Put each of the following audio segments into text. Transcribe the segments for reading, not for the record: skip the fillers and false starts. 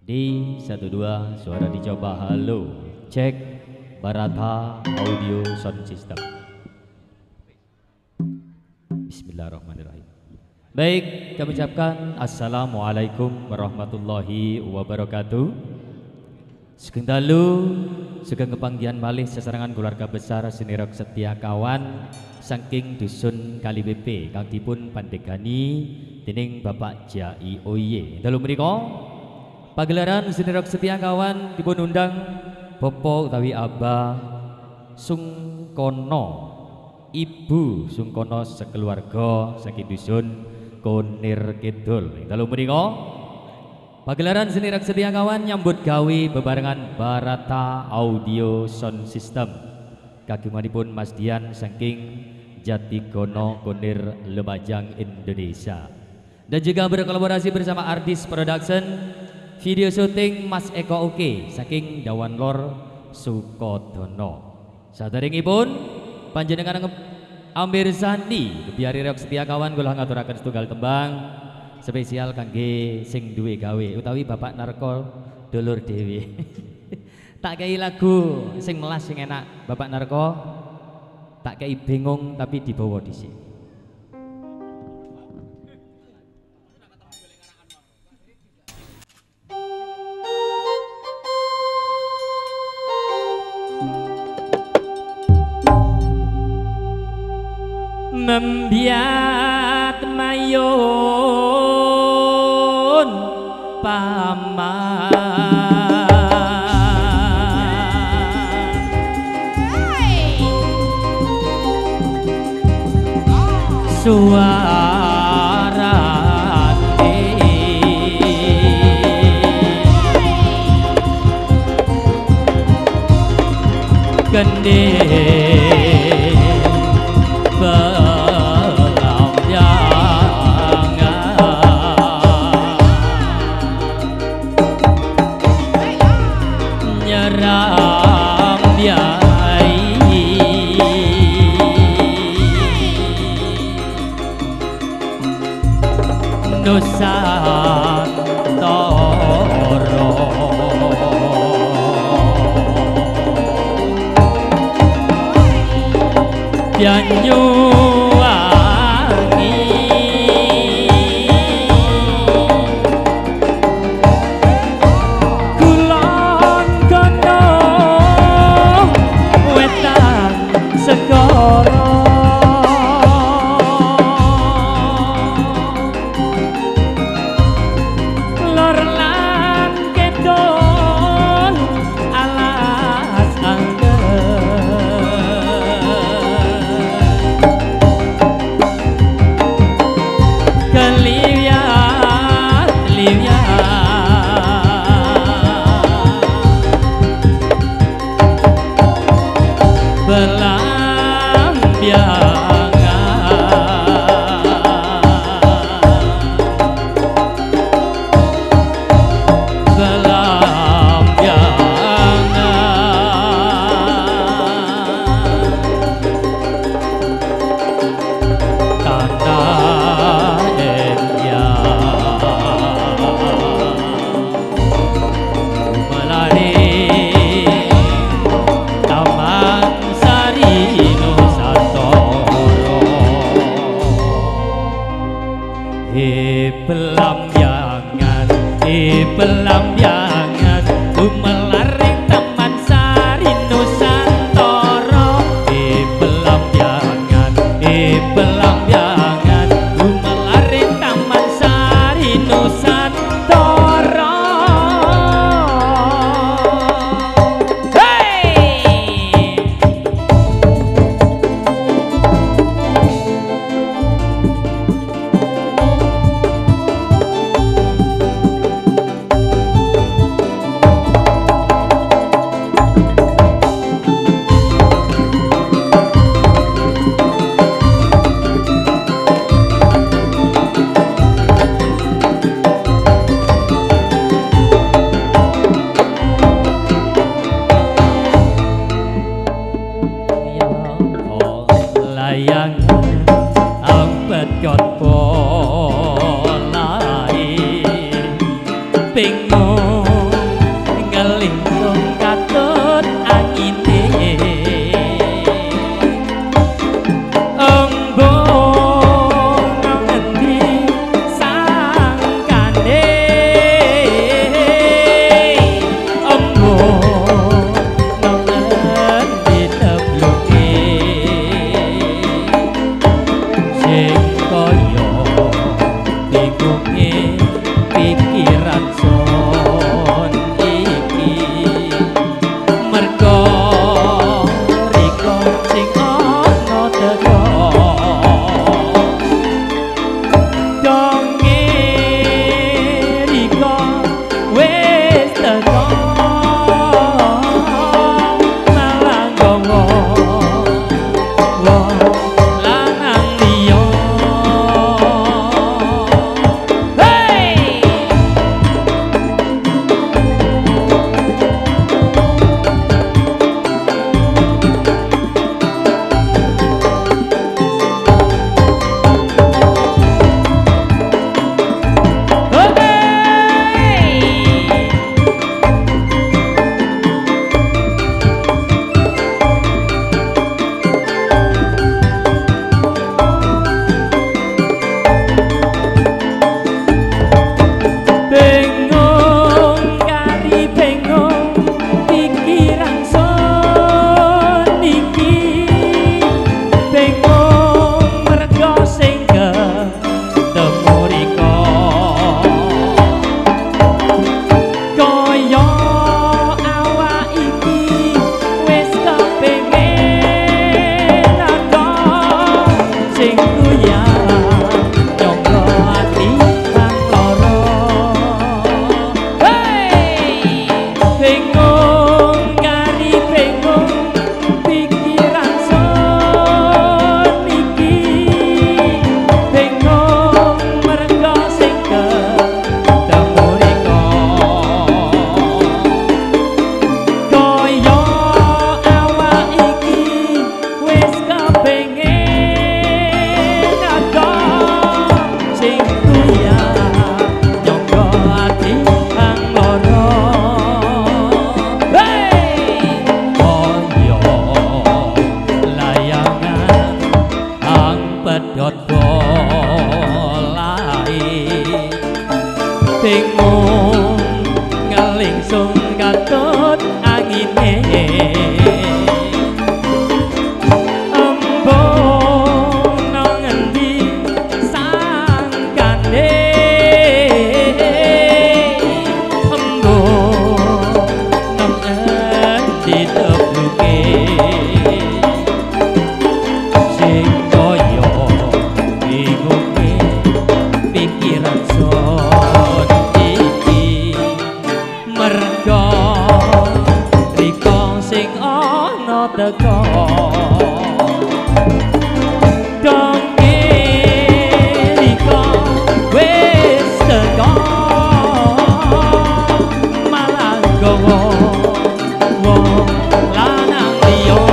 Di 12 suara dicoba. Halo, cek Barata audio sound system. Bismillahirrahmanirrahim. Baik, kami ucapkan Assalamualaikum warahmatullahi wabarakatuh. Sugeng dalu, sugeng kepanggihan malih sesarengan keluarga besar Sinirok Setia Kawan saking dusun Kali BP kang dipun pandegani dening Bapak Jai Oye. Dalu menika pagelaran Sinirok Setia Kawan dipun undang Bapak utawi Abah Sungkono, Ibu Sungkono sekeluarga saking dusun Kunir Kidul. Dalu menika pagelaran Sinirok Setia Kawan nyambut gawe bebarengan Barata Audio Sound System kagunganipun Mas Dian saking Jatigono Kunir Lumajang Indonesia, dan juga berkolaborasi bersama Artis Production, video syuting Mas Eko Oke saking Dawan Lor Sukodono. Saderengipun panjenengan Amir Sandi Biari Rok Setia Kawan kula ngaturaken setunggal tembang spesial kangge sing duwe gawe utawi Bapak Narko dulur dewi. Tak kei lagu sing melas sing enak Bapak Narko, tak kei bingung tapi dibawa dhisik. Membiat mayun paman suarane gede Nusantara Banyuwangi Kulon kono wetan segara Pelamyangan lumelaring Taman Sari Nusantara. Pelamyangan lumelaring Taman Sari Nusantara. Layang ambet kot polai bingung lingsung katut angine embung nang ngendi sangkane embung nang ngendi tebluke sing kaya bingunge pikiran son iki merga riko sing ana teko dongke riko wis teko malah gowo wong lanang liya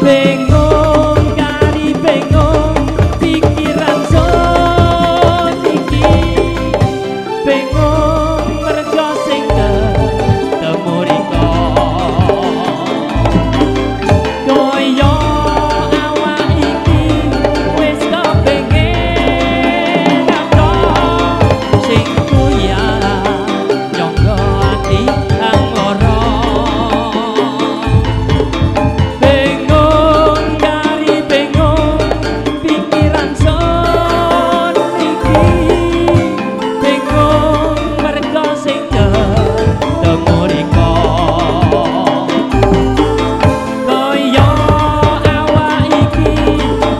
bingung kari bingung pikiran son iki bingung merga sing ketemu riko kaya awak iki wis kepengin apa sing kuyang nyangga ati angora bingung kari bingung pikiran son iki bingung merga sing ketemu riko kaya awak iki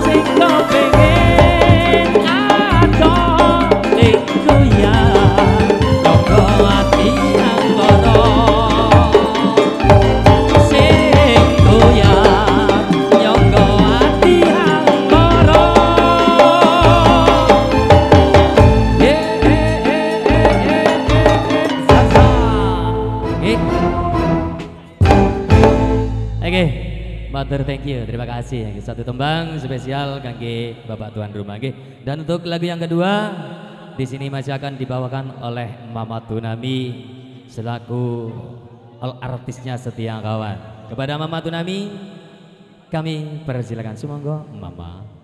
sing kepengin ada ing kuyang nyangga ati angkara sing kuyang nyangga ati angkara Oke, matur thank you, terima kasih. Satu tembang spesial kangge Bapak Tuan rumah. Dan untuk lagu yang kedua di sini masih akan dibawakan oleh Mama Tunami selaku artisnya Setia Kawan. Kepada Mama Tunami kami persilakan sumangga Mama.